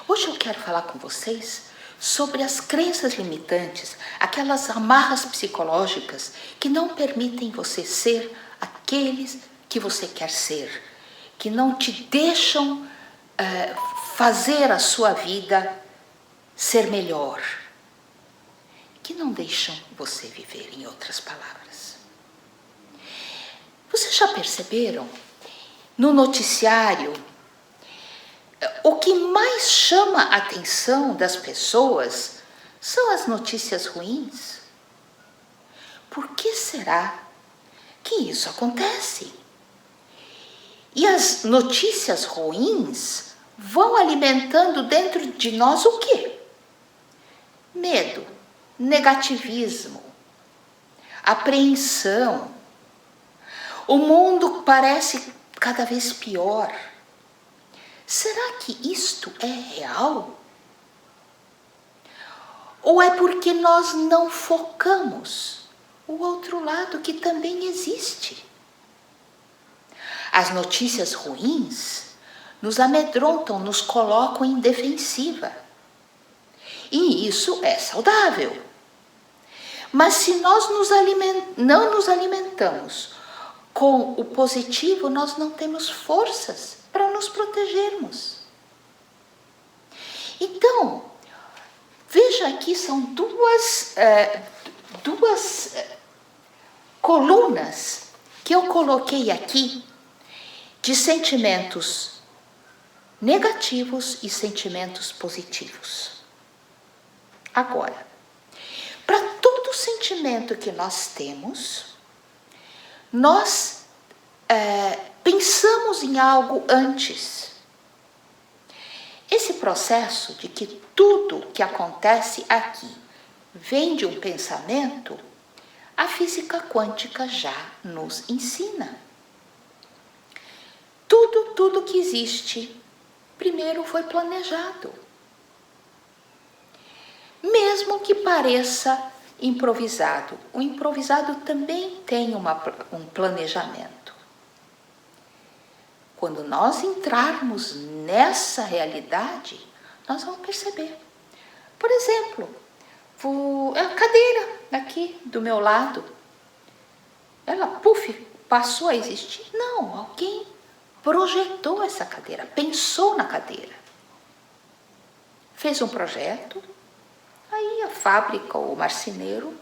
Hoje eu quero falar com vocês sobre as crenças limitantes, aquelas amarras psicológicas que não permitem você ser aqueles que você quer ser, que não te deixam fazer a sua vida ser melhor, que não deixam você viver, em outras palavras. Vocês já perceberam no noticiário o que mais chama a atenção das pessoas são as notícias ruins? Por que será que isso acontece? E as notícias ruins vão alimentando dentro de nós o quê? Medo, negativismo, apreensão. O mundo parece cada vez pior. Será que isto é real? Ou é porque nós não focamos o outro lado que também existe? As notícias ruins nos amedrontam, nos colocam em defensiva. E isso é saudável. Mas se nós não nos alimentamos com o positivo, nós não temos forças para nos protegermos. Então, veja aqui, são duas colunas que eu coloquei aqui de sentimentos negativos e sentimentos positivos. Agora, para todo sentimento que nós temos, nós pensamos em algo antes. Esse processo de que tudo que acontece aqui vem de um pensamento, a física quântica já nos ensina. Tudo que existe, primeiro foi planejado. Mesmo que pareça improvisado, o improvisado também tem um planejamento. Quando nós entrarmos nessa realidade, nós vamos perceber. Por exemplo, a cadeira aqui do meu lado, ela, passou a existir? Não, alguém projetou essa cadeira, pensou na cadeira. Fez um projeto, aí a fábrica ou o marceneiro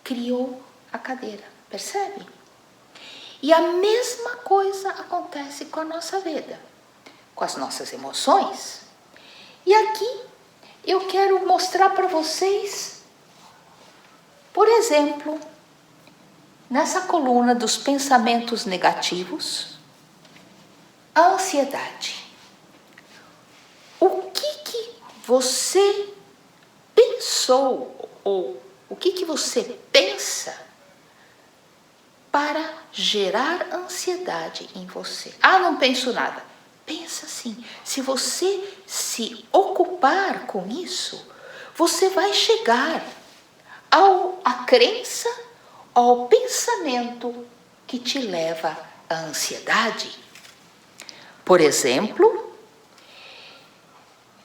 criou a cadeira, percebe? E a mesma coisa acontece com a nossa vida, com as nossas emoções. E aqui eu quero mostrar para vocês, por exemplo, nessa coluna dos pensamentos negativos, a ansiedade. O que você pensou ou o que você pensa para gerar ansiedade em você? Ah, não penso nada. Pensa sim. Se você se ocupar com isso, você vai chegar à crença, ao pensamento que te leva à ansiedade. Por exemplo,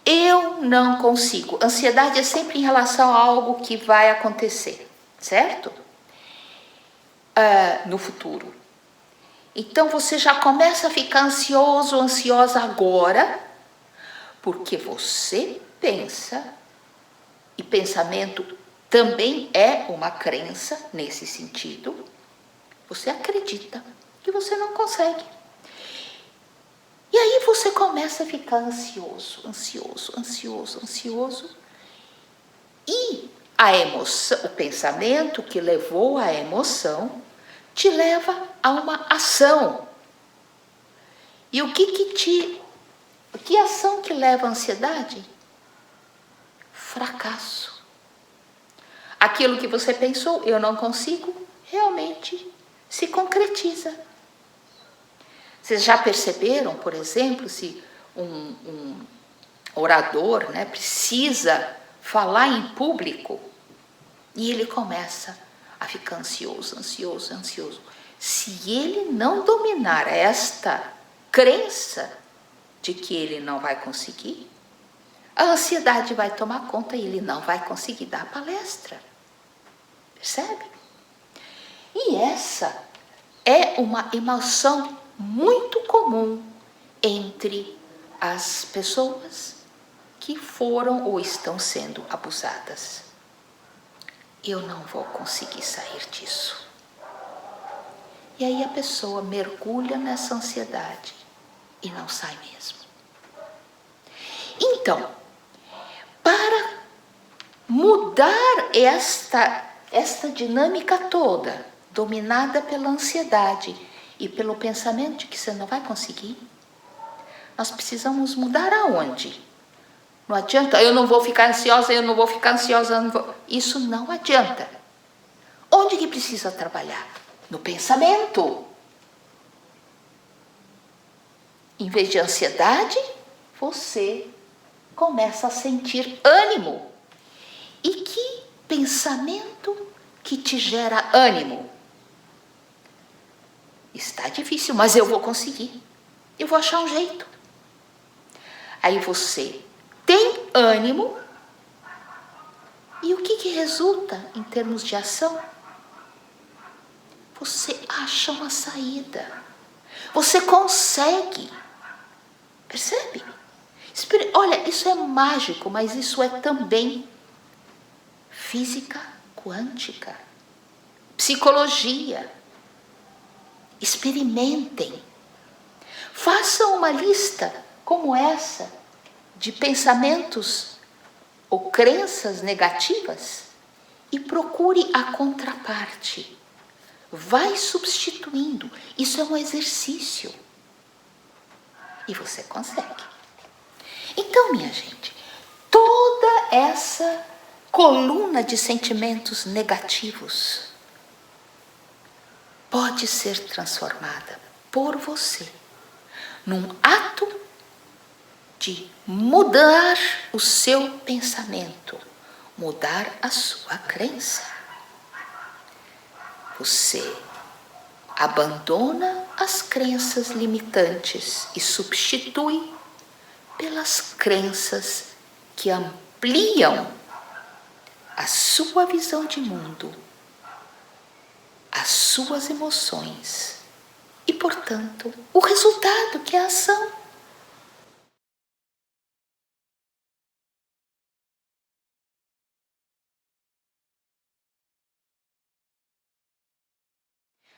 eu não consigo. Ansiedade é sempre em relação a algo que vai acontecer, certo? No futuro. Então você já começa a ficar ansioso, ansiosa agora, porque você pensa, e pensamento também é uma crença nesse sentido, você acredita que você não consegue. E aí você começa a ficar ansioso. E a emoção, o pensamento que levou à emoção, te leva a uma ação. E que ação que leva à ansiedade? Fracasso. Aquilo que você pensou, eu não consigo, realmente se concretiza. Vocês já perceberam, por exemplo, se um orador, precisa falar em público e ele começa a ficar ansioso. Se ele não dominar esta crença, de que ele não vai conseguir, a ansiedade vai tomar conta e ele não vai conseguir dar a palestra. Percebe? E essa é uma emoção muito comum entre as pessoas que foram ou estão sendo abusadas. Eu não vou conseguir sair disso. E aí a pessoa mergulha nessa ansiedade e não sai mesmo. Então, para mudar esta dinâmica toda, dominada pela ansiedade e pelo pensamento de que você não vai conseguir, nós precisamos mudar aonde? Não adianta, eu não vou ficar ansiosa, eu não vou ficar ansiosa, eu não vou. Isso não adianta. Onde que precisa trabalhar? No pensamento. Em vez de ansiedade, você começa a sentir ânimo. E que pensamento que te gera ânimo? Está difícil, mas eu vou conseguir. Eu vou achar um jeito. Aí você tem ânimo. E o que resulta em termos de ação? Você acha uma saída. Você consegue. Percebe? Olha, isso é mágico, mas isso é também física quântica, psicologia. Experimentem. Façam uma lista como essa de pensamentos ou crenças negativas e procure a contraparte. Vai substituindo. Isso é um exercício. E você consegue. Então, minha gente, toda essa coluna de sentimentos negativos pode ser transformada por você num ato de mudar o seu pensamento, mudar a sua crença. Você abandona as crenças limitantes e substitui pelas crenças que ampliam a sua visão de mundo, as suas emoções e, portanto, o resultado que é a ação.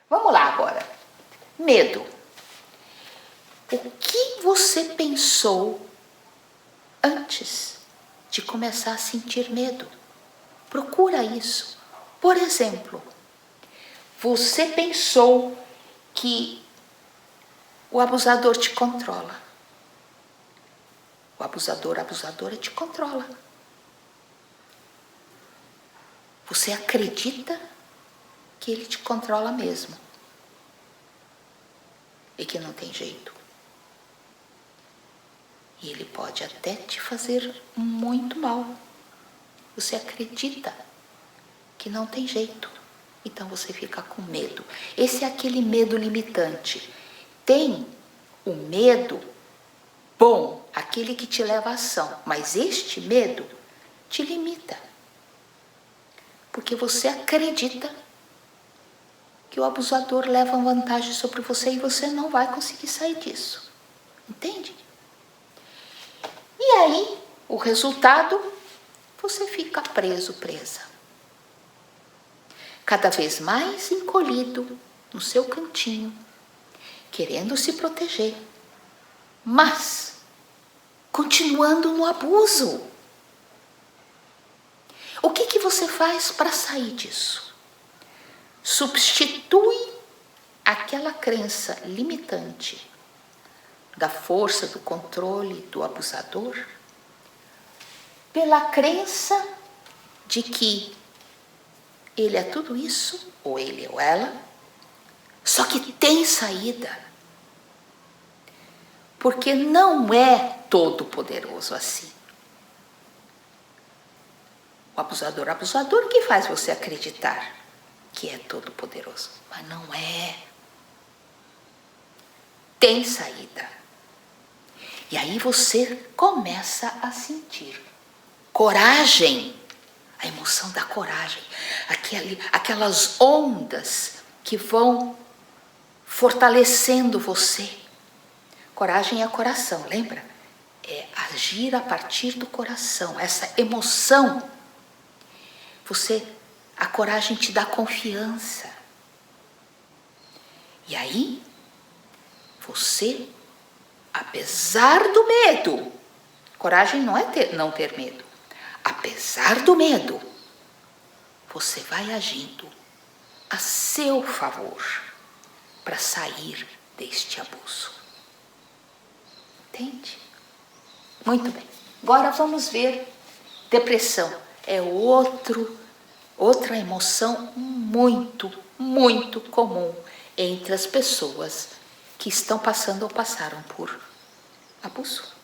Vamos lá agora. Medo. O que você pensou antes de começar a sentir medo? Procura isso. Por exemplo, você pensou que o abusador te controla. O abusador, a abusadora te controla. Você acredita que ele te controla mesmo. E que não tem jeito. E ele pode até te fazer muito mal. Você acredita que não tem jeito. Então você fica com medo. Esse é aquele medo limitante. Tem o medo bom, aquele que te leva à ação. Mas este medo te limita. Porque você acredita que o abusador leva vantagem sobre você e você não vai conseguir sair disso. Entende? E aí, o resultado, você fica preso, presa. Cada vez mais encolhido no seu cantinho, querendo se proteger, mas continuando no abuso. O que você faz para sair disso? Substitui aquela crença limitante da força, do controle do abusador pela crença de que ele é tudo isso, ou ele ou ela, só que tem saída. Porque não é todo poderoso assim. O abusador que faz você acreditar que é todo poderoso, mas não é. Tem saída. E aí você começa a sentir coragem, a emoção da coragem, aquelas ondas que vão fortalecendo você. Coragem é coração, lembra? É agir a partir do coração, essa emoção. A coragem te dá confiança. E aí, você, apesar do medo, coragem não é não ter medo. Apesar do medo, você vai agindo a seu favor para sair deste abuso. Entende? Muito bem. Agora vamos ver depressão. É outra emoção muito, muito comum entre as pessoas que estão passando ou passaram por abuso.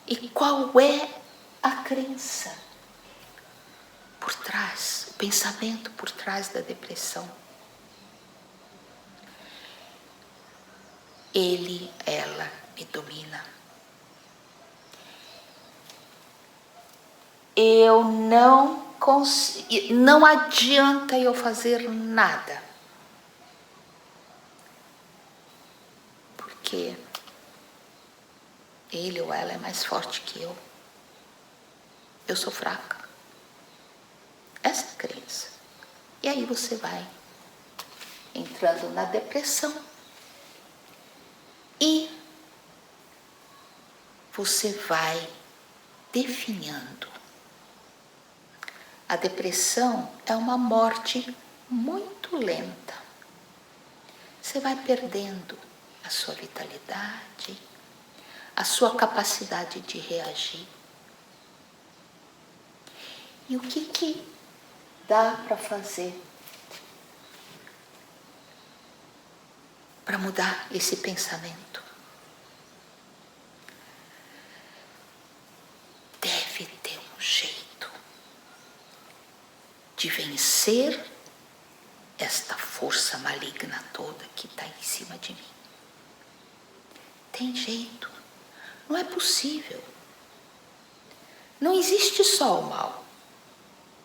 E qual é a crença por trás, o pensamento por trás da depressão? Ele, ela me domina. Eu não consigo, não adianta eu fazer nada. Porque ele ou ela é mais forte que eu. Eu sou fraca. Essa é a crença. E aí você vai entrando na depressão e você vai definhando. A depressão é uma morte muito lenta. Você vai perdendo a sua vitalidade, a sua capacidade de reagir. E o que dá para fazer para mudar esse pensamento? Deve ter um jeito de vencer esta força maligna toda que está em cima de mim. Tem jeito. Não é possível. Não existe só o mal.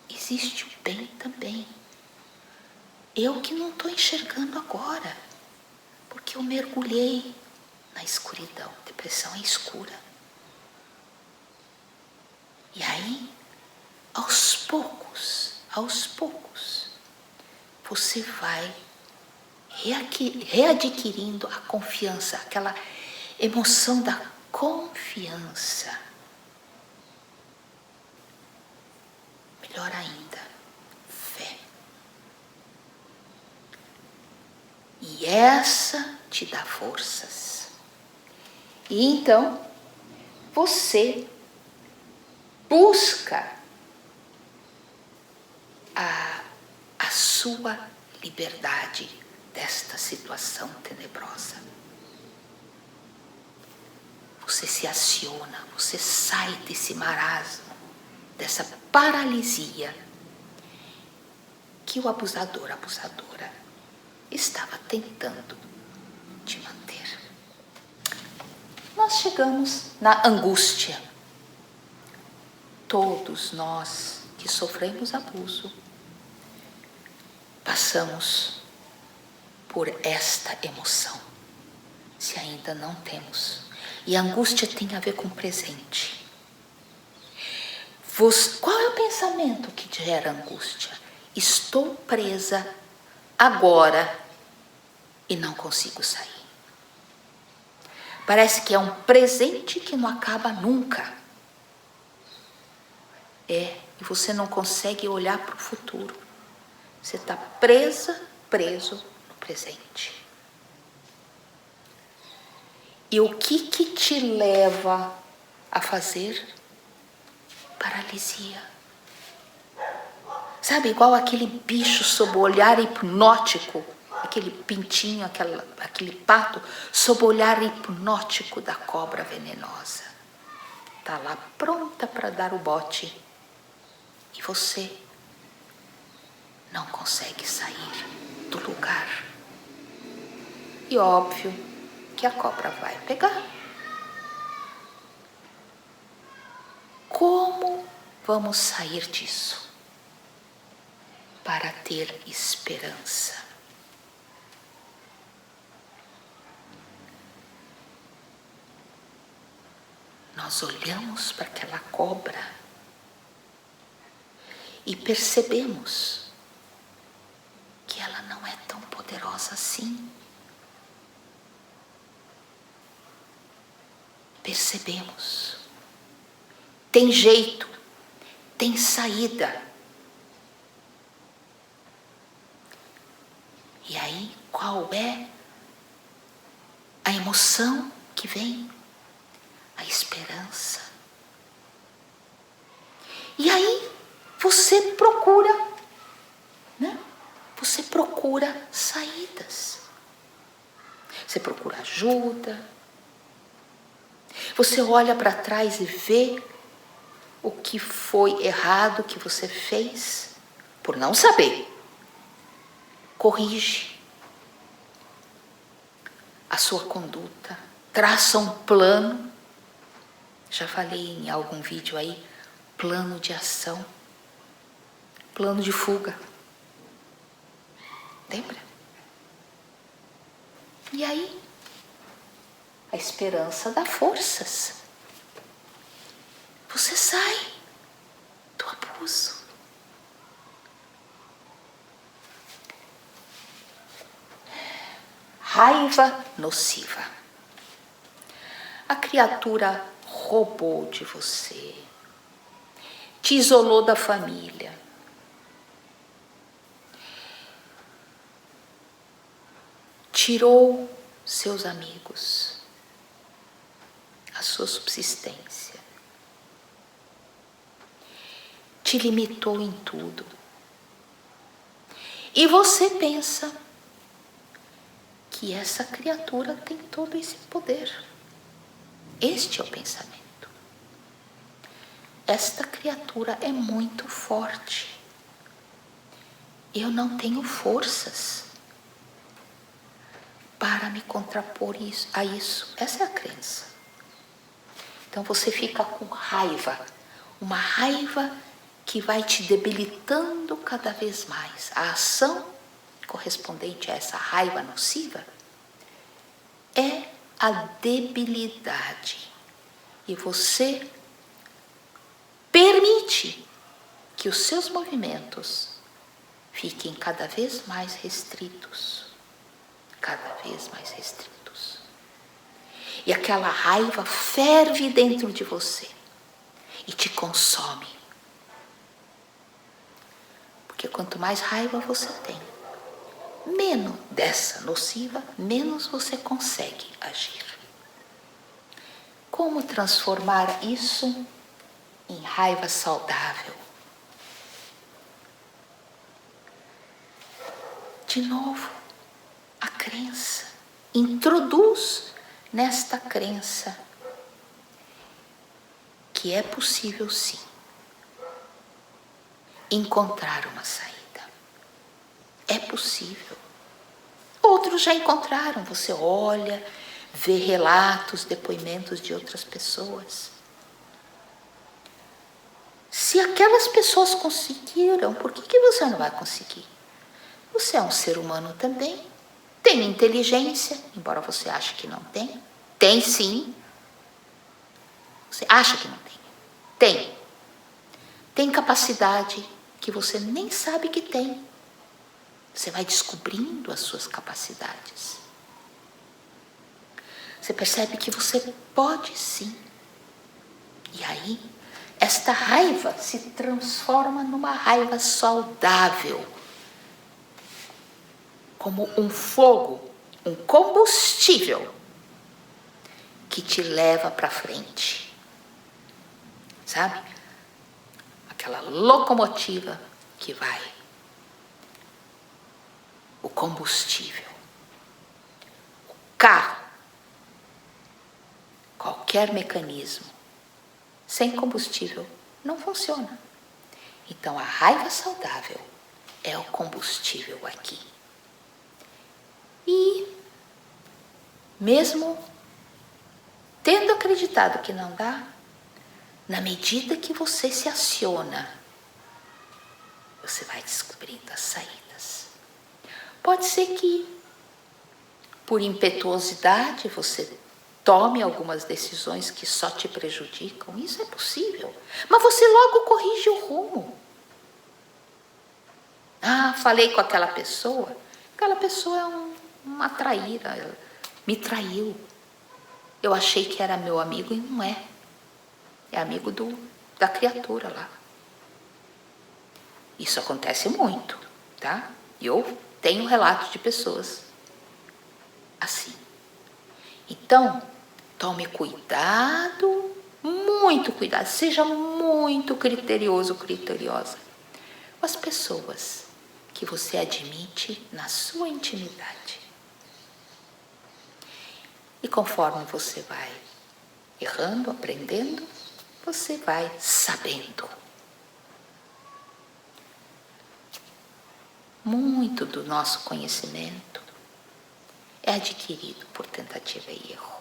Existe o bem também. Eu que não estou enxergando agora, porque eu mergulhei na escuridão. Depressão é escura. E aí, aos poucos, você vai readquirindo a confiança, aquela emoção da confiança. Melhor ainda, fé. E essa te dá forças. E então, você busca a sua liberdade desta situação tenebrosa. Você se aciona, você sai desse marasmo, dessa paralisia que o abusador, a abusadora, estava tentando te manter. Nós chegamos na angústia. Todos nós que sofremos abuso passamos por esta emoção, se ainda não temos. E a angústia tem a ver com o presente. Qual é o pensamento que gera angústia? Estou presa agora e não consigo sair. Parece que é um presente que não acaba nunca. E você não consegue olhar para o futuro. Você está preso no presente. E o que te leva a fazer? Paralisia. Sabe, igual aquele bicho sob o olhar hipnótico, aquele pintinho, aquele pato, sob o olhar hipnótico da cobra venenosa. Está lá pronta para dar o bote. E você não consegue sair do lugar. E óbvio que a cobra vai pegar. Como vamos sair disso para ter esperança? Nós olhamos para aquela cobra e percebemos que ela não é tão poderosa assim. Percebemos. Tem jeito, tem saída. E aí, qual é a emoção que vem? A esperança. E aí, você procura, né? Você procura saídas. Você procura ajuda. Você olha para trás e vê o que foi errado que você fez por não saber. Corrige a sua conduta, traça um plano. Já falei em algum vídeo aí, plano de ação, plano de fuga. Lembra? E aí, a esperança dá forças. Você sai do abuso. Raiva nociva. A criatura roubou de você, te isolou da família, tirou seus amigos, a sua subsistência, te limitou em tudo. E você pensa que essa criatura tem todo esse poder. Este é o pensamento. Esta criatura é muito forte. Eu não tenho forças para me contrapor a isso. Essa é a crença. Então você fica com raiva, uma raiva que vai te debilitando cada vez mais. A ação correspondente a essa raiva nociva é a debilidade. E você permite que os seus movimentos fiquem cada vez mais restritos. Cada vez mais restritos. E aquela raiva ferve dentro de você e te consome. Porque quanto mais raiva você tem, menos dessa nociva, menos você consegue agir. Como transformar isso em raiva saudável? De novo, a crença. Introduz nesta crença que é possível sim encontrar uma saída. É possível. Outros já encontraram. Você olha, vê relatos, depoimentos de outras pessoas. Se aquelas pessoas conseguiram, por que você não vai conseguir? Você é um ser humano também. Tem inteligência, embora você ache que não tem. Tem sim. Você acha que não tem. Tem. Tem capacidade que você nem sabe que tem. Você vai descobrindo as suas capacidades. Você percebe que você pode sim. E aí, esta raiva se transforma numa raiva saudável. Como um fogo, um combustível que te leva para frente. Sabe? Aquela locomotiva que vai. O combustível. O carro. Qualquer mecanismo sem combustível não funciona. Então a raiva saudável é o combustível aqui. E Mesmo tendo acreditado que não dá, na medida que você se aciona, você vai descobrindo as saídas. Pode ser que, por impetuosidade, você tome algumas decisões que só te prejudicam. Isso é possível. Mas você logo corrige o rumo. Ah, falei com aquela pessoa. Aquela pessoa é uma traíra. Ela me traiu. Eu achei que era meu amigo e não é. É amigo da criatura lá. Isso acontece muito, tá? Eu tenho relatos de pessoas assim. Então, tome cuidado, muito cuidado, seja muito criterioso, criteriosa com as pessoas que você admite na sua intimidade. E conforme você vai errando, aprendendo, você vai sabendo. Muito do nosso conhecimento é adquirido por tentativa e erro.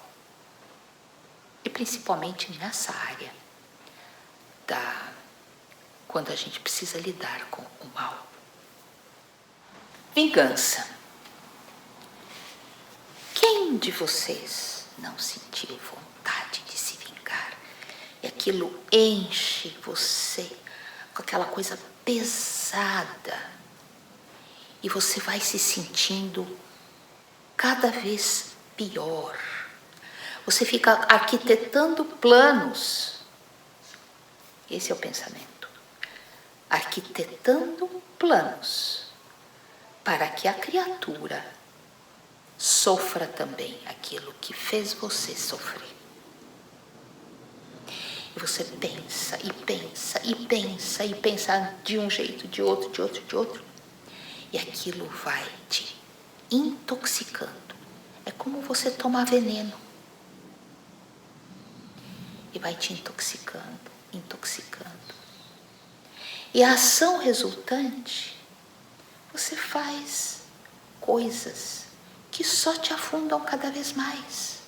E principalmente nessa área quando a gente precisa lidar com o mal. Vingança. Quem de vocês não sentiu vontade de se vingar? E aquilo enche você com aquela coisa pesada. E você vai se sentindo cada vez pior. Você fica arquitetando planos. Esse é o pensamento. Arquitetando planos para que a criatura sofra também aquilo que fez você sofrer. E você pensa, e pensa, e pensa, e pensa de um jeito, de outro, de outro, de outro. E aquilo vai te intoxicando. É como você tomar veneno. E vai te intoxicando, intoxicando. E a ação resultante, você faz coisas que só te afundam cada vez mais.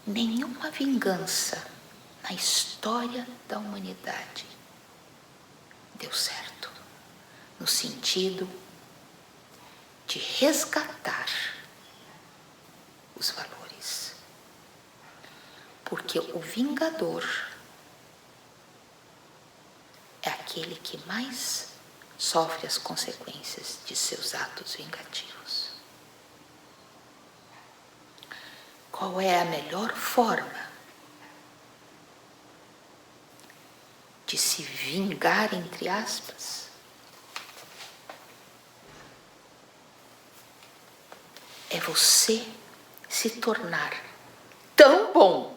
Nenhuma vingança na história da humanidade deu certo, no sentido de resgatar os valores. Porque o vingador é aquele que mais sofre as consequências de seus atos vingativos. Qual é a melhor forma de se vingar, entre aspas? É você se tornar tão bom,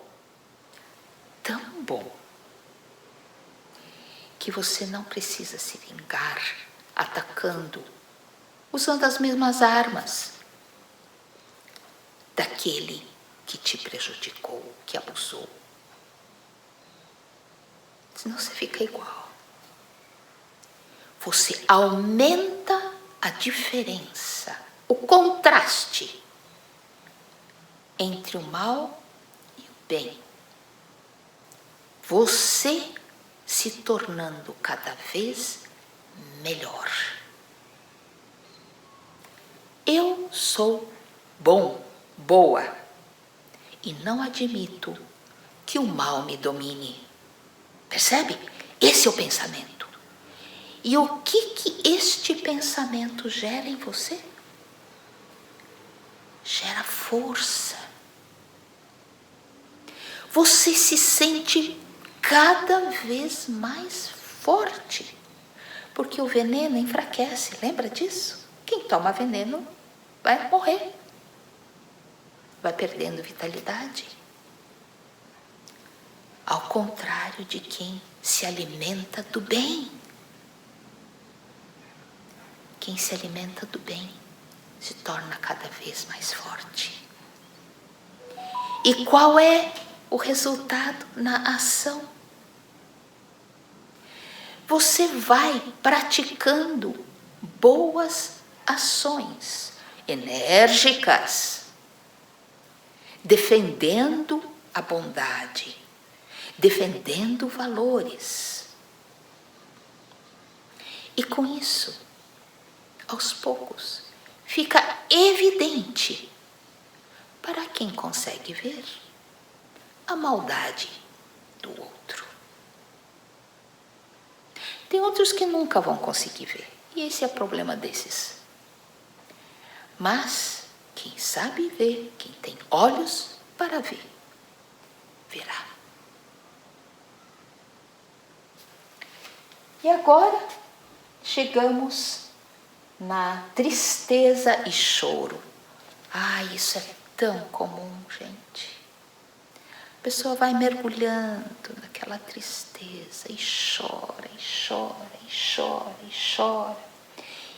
que você não precisa se vingar atacando, usando as mesmas armas daquele que te prejudicou, que abusou. Senão você fica igual. Você aumenta a diferença, o contraste entre o mal e o bem. Você se tornando cada vez melhor. Eu sou bom, boa, e não admito que o mal me domine. Percebe? Esse é o pensamento. E o que este pensamento gera em você? Gera força. Você se sente cada vez mais forte, porque o veneno enfraquece, lembra disso? Quem toma veneno vai morrer, vai perdendo vitalidade. Ao contrário de quem se alimenta do bem. Quem se alimenta do bem se torna cada vez mais forte. E qual é o resultado na ação? Você vai praticando boas ações enérgicas, defendendo a bondade, defendendo valores. E com isso, aos poucos, fica evidente para quem consegue ver a maldade do outro. Tem outros que nunca vão conseguir ver, e esse é o problema desses. Mas quem sabe ver, quem tem olhos para ver, verá. E agora chegamos na tristeza e choro. Isso é tão comum, gente. A pessoa vai mergulhando naquela tristeza e chora, e chora, e chora, e chora,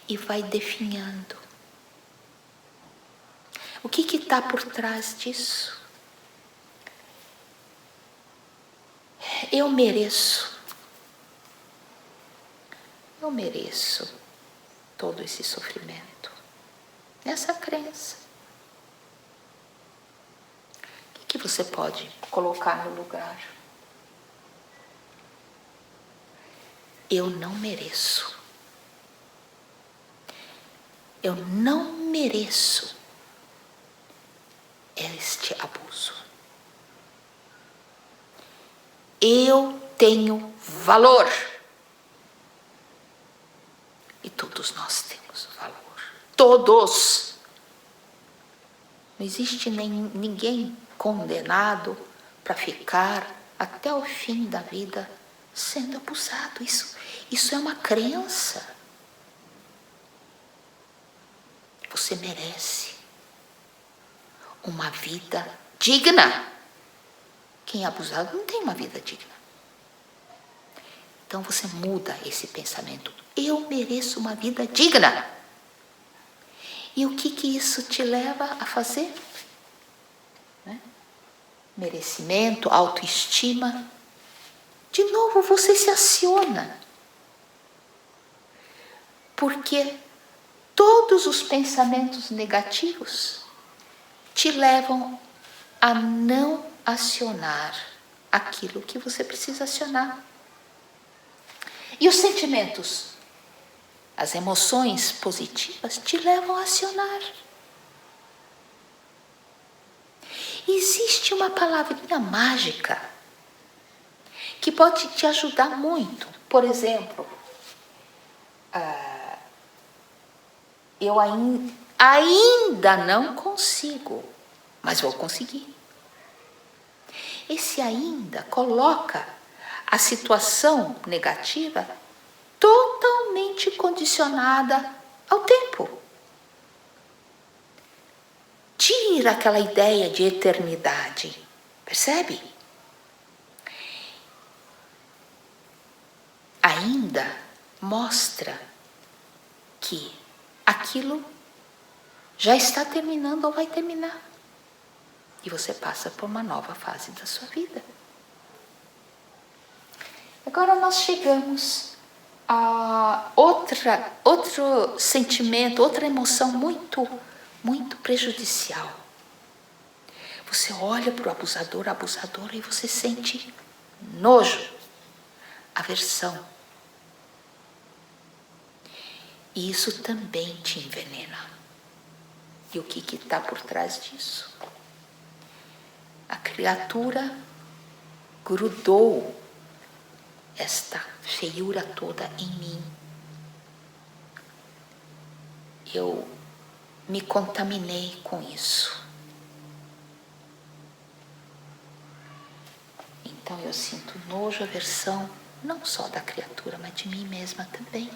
e vai definhando. O que está por trás disso? Eu mereço todo esse sofrimento, essa crença. O que você pode colocar no lugar? Eu não mereço. Eu não mereço este abuso. Eu tenho valor. E todos nós temos valor. Todos. Não existe ninguém condenado para ficar até o fim da vida sendo abusado. Isso é uma crença. Você merece uma vida digna. Quem é abusado não tem uma vida digna. Então você muda esse pensamento. Eu mereço uma vida digna. E o que isso te leva a fazer? Merecimento, autoestima. De novo você se aciona. Porque todos os pensamentos negativos te levam a não acionar aquilo que você precisa acionar. E os sentimentos, as emoções positivas te levam a acionar. Existe uma palavrinha mágica que pode te ajudar muito. Por exemplo, eu ainda não consigo, mas vou conseguir. Esse ainda coloca a situação negativa totalmente condicionada ao tempo. Tira aquela ideia de eternidade, percebe? Ainda mostra que aquilo já está terminando ou vai terminar. E você passa por uma nova fase da sua vida. Agora nós chegamos a outro sentimento, outra emoção muito prejudicial. Você olha para o abusador, a abusadora, e você sente nojo, aversão. E isso também te envenena. E o que está por trás disso? A criatura grudou esta feiura toda em mim. Eu me contaminei com isso. Então eu sinto nojo, aversão, não só da criatura, mas de mim mesma também.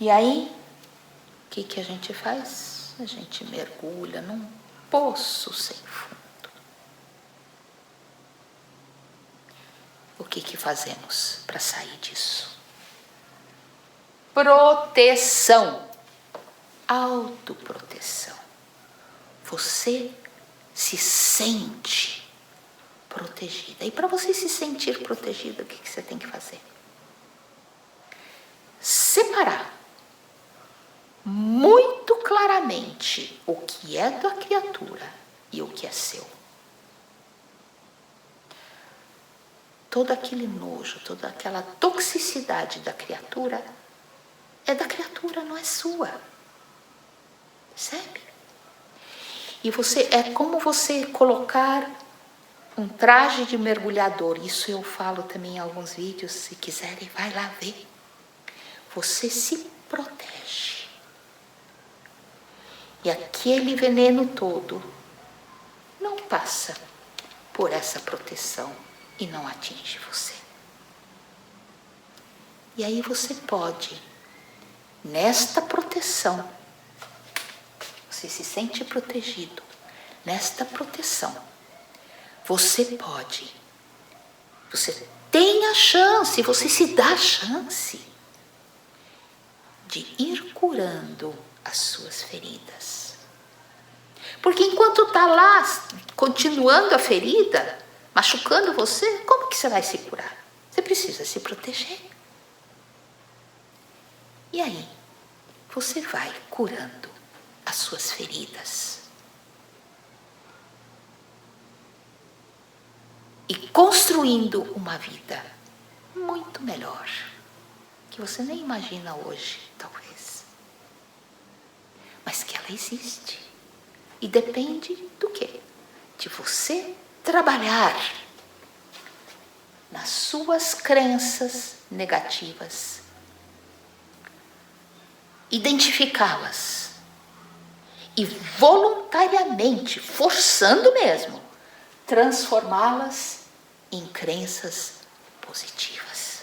E aí, o que a gente faz? A gente mergulha num poço sem fundo. O que fazemos para sair disso? Proteção. Autoproteção. Você se sente protegida. E para você se sentir protegida, o que você tem que fazer? Separar muito claramente o que é da criatura e o que é seu. Todo aquele nojo, toda aquela toxicidade da criatura é da criatura, não é sua. Percebe? E é como você colocar um traje de mergulhador. Isso eu falo também em alguns vídeos, se quiserem, vai lá ver. Você se protege. E aquele veneno todo não passa por essa proteção e não atinge você. E aí você pode, nesta proteção, você se sente protegido, nesta proteção, você tem a chance, você se dá a chance de ir curando as suas feridas. Porque enquanto está lá, continuando a ferida, machucando você, como que você vai se curar? Você precisa se proteger. E aí, você vai curando as suas feridas. E construindo uma vida muito melhor, que você nem imagina hoje, talvez. Mas que ela existe. E depende do quê? De você trabalhar nas suas crenças negativas, identificá-las e voluntariamente, forçando mesmo, transformá-las em crenças positivas.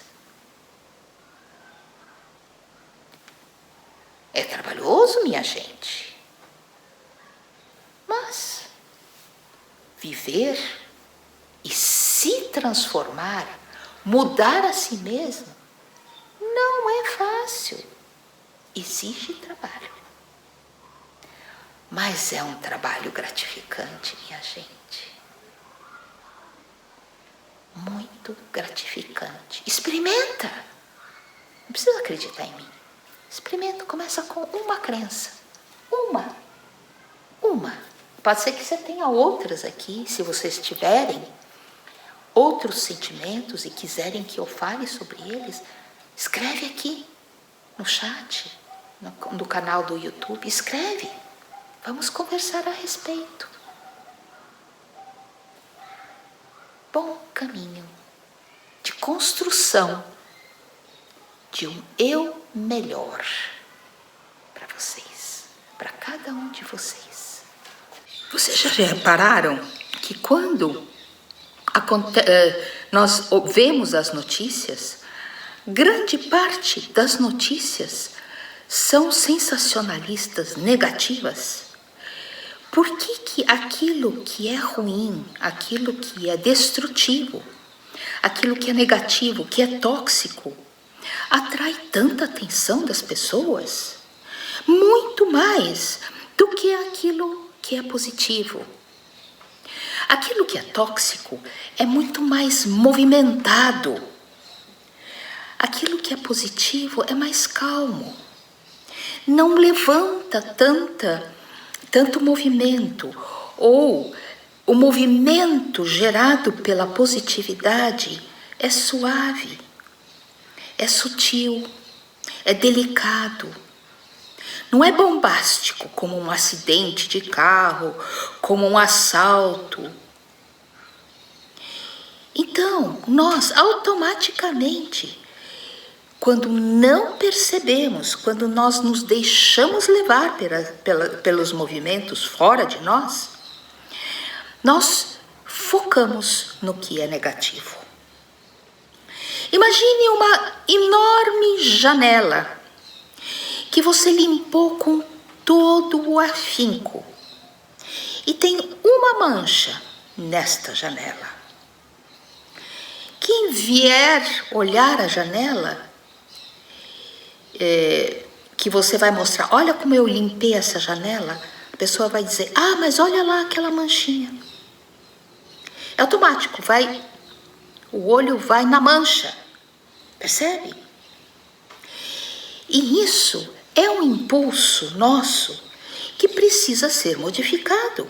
É trabalhoso, minha gente, mas viver e se transformar, mudar a si mesmo, não é fácil. Exige trabalho. Mas é um trabalho gratificante, minha gente. Muito gratificante. Experimenta. Não precisa acreditar em mim. Experimenta. Começa com uma crença. Uma. Pode ser que você tenha outras aqui, se vocês tiverem outros sentimentos e quiserem que eu fale sobre eles, escreve aqui no chat, no canal do YouTube, escreve. Vamos conversar a respeito. Bom caminho de construção de um eu melhor para vocês, para cada um de vocês. Vocês já repararam que quando nós vemos as notícias, grande parte das notícias são sensacionalistas, negativas? Por que aquilo que é ruim, aquilo que é destrutivo, aquilo que é negativo, que é tóxico, atrai tanta atenção das pessoas? Muito mais do que aquilo que é positivo. Aquilo que é tóxico é muito mais movimentado. Aquilo que é positivo é mais calmo. Não levanta tanto movimento, ou o movimento gerado pela positividade é suave, é sutil, é delicado. Não é bombástico como um acidente de carro, como um assalto. Então, nós automaticamente, quando não percebemos, quando nós nos deixamos levar pelos movimentos fora de nós focamos no que é negativo. Imagine uma enorme janela que você limpou com todo o afinco e tem uma mancha nesta janela. Quem vier olhar a janela, que você vai mostrar, olha como eu limpei essa janela, a pessoa vai dizer, mas olha lá aquela manchinha. É automático, o olho vai na mancha, percebe? E isso é um impulso nosso que precisa ser modificado.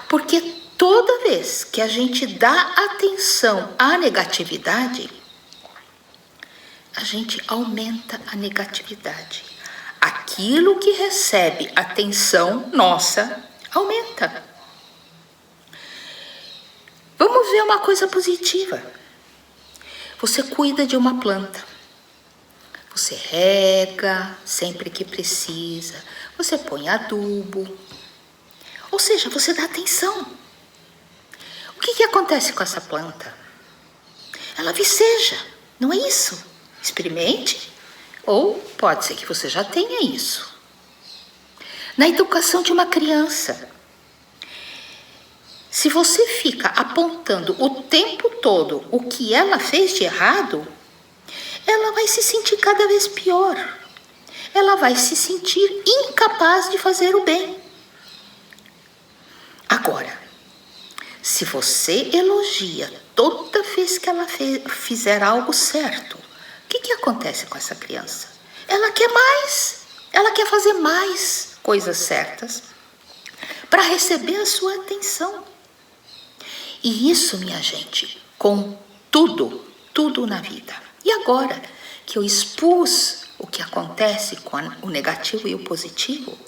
Porque toda vez que a gente dá atenção à negatividade, a gente aumenta a negatividade. Aquilo que recebe atenção nossa aumenta. Vamos ver uma coisa positiva. Você cuida de uma planta. Você rega sempre que precisa. Você põe adubo. Ou seja, você dá atenção. O que acontece com essa planta? Ela viceja, não é isso? Experimente. Ou pode ser que você já tenha isso. Na educação de uma criança, se você fica apontando o tempo todo o que ela fez de errado, ela vai se sentir cada vez pior. Ela vai se sentir incapaz de fazer o bem. Agora, se você elogia toda vez que ela fizer algo certo, o que acontece com essa criança? Ela quer mais, ela quer fazer mais coisas certas para receber a sua atenção. E isso, minha gente, com tudo na vida. E agora que eu expus o que acontece com o negativo e o positivo,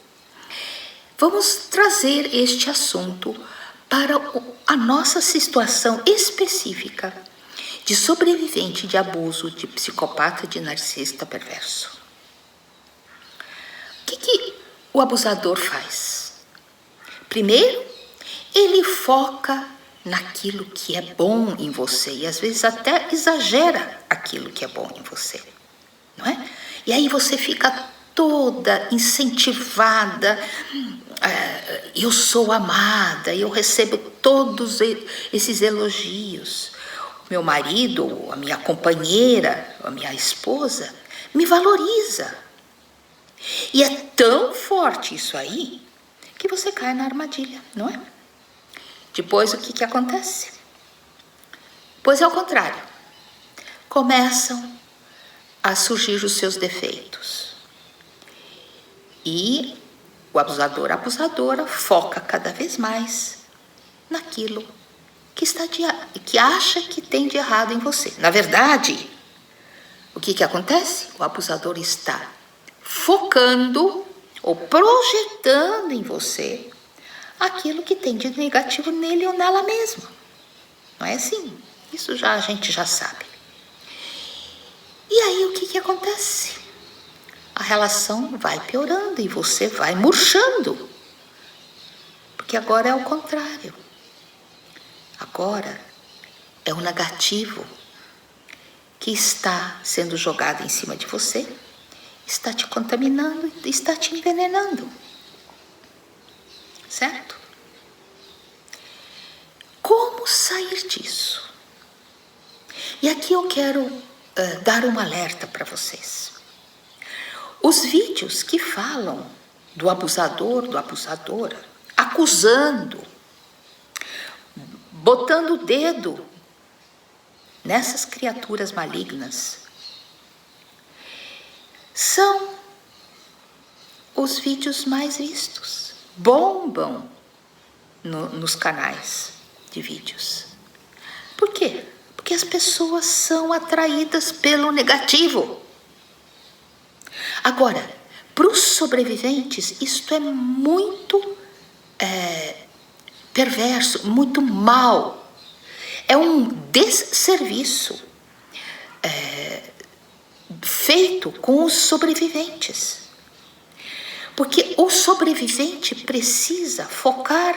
vamos trazer este assunto para a nossa situação específica de sobrevivente de abuso, de psicopata, de narcisista perverso. O que o abusador faz? Primeiro, ele foca naquilo que é bom em você e às vezes até exagera aquilo que é bom em você, não é? E aí você fica toda incentivada, eu sou amada, eu recebo todos esses elogios. O meu marido, a minha companheira, a minha esposa me valoriza. E é tão forte isso aí que você cai na armadilha, não é? Depois o que acontece? Pois é o contrário. Começam a surgir os seus defeitos. E o abusador, a abusadora, foca cada vez mais naquilo que acha que tem de errado em você. Na verdade, o que acontece? O abusador está focando ou projetando em você aquilo que tem de negativo nele ou nela mesma. Não é assim? Isso a gente já sabe. E aí o que acontece? A relação vai piorando e você vai murchando. Porque agora é o contrário. Agora é o negativo que está sendo jogado em cima de você, está te contaminando, está te envenenando. Certo? Como sair disso? E aqui eu quero dar um alerta para vocês. Os vídeos que falam do abusador, da abusadora, acusando, botando o dedo nessas criaturas malignas, são os vídeos mais vistos. Bombam nos canais de vídeos. Por quê? Porque as pessoas são atraídas pelo negativo. Agora, para os sobreviventes, isto é muito perverso, muito mal. É um desserviço feito com os sobreviventes. Porque o sobrevivente precisa focar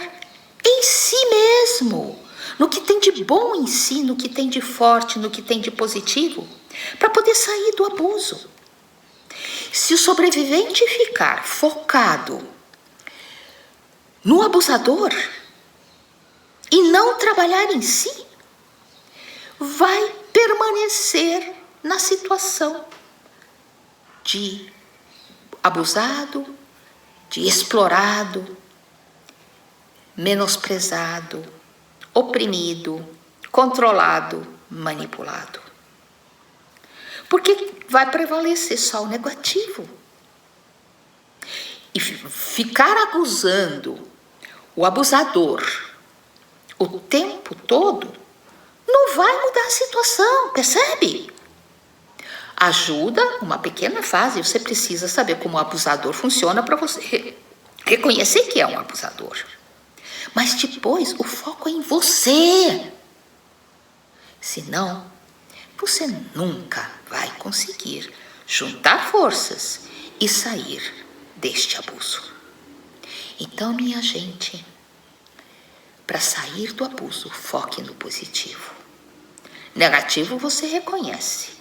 em si mesmo, no que tem de bom em si, no que tem de forte, no que tem de positivo, para poder sair do abuso. Se o sobrevivente ficar focado no abusador e não trabalhar em si, vai permanecer na situação de abusado, de explorado, menosprezado, oprimido, controlado, manipulado. Porque vai prevalecer só o negativo. e ficar acusando o abusador o tempo todo, não vai mudar a situação, percebe? Ajuda uma pequena fase, você precisa saber como o abusador funciona para você reconhecer que é um abusador. Mas depois o foco é em você. Senão, você nunca vai conseguir juntar forças e sair deste abuso. Então, minha gente, para sair do abuso, foque no positivo. Negativo você reconhece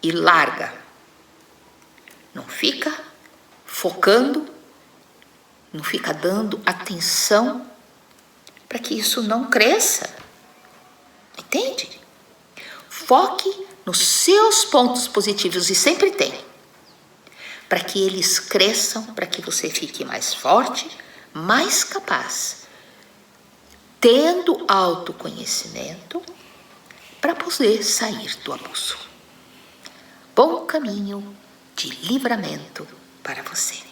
e larga. Não fica focando, não fica dando atenção para que isso não cresça. Entende? Foque nos seus pontos positivos, e sempre tem, para que eles cresçam, para que você fique mais forte, mais capaz, tendo autoconhecimento para poder sair do abuso. Bom caminho de livramento para você.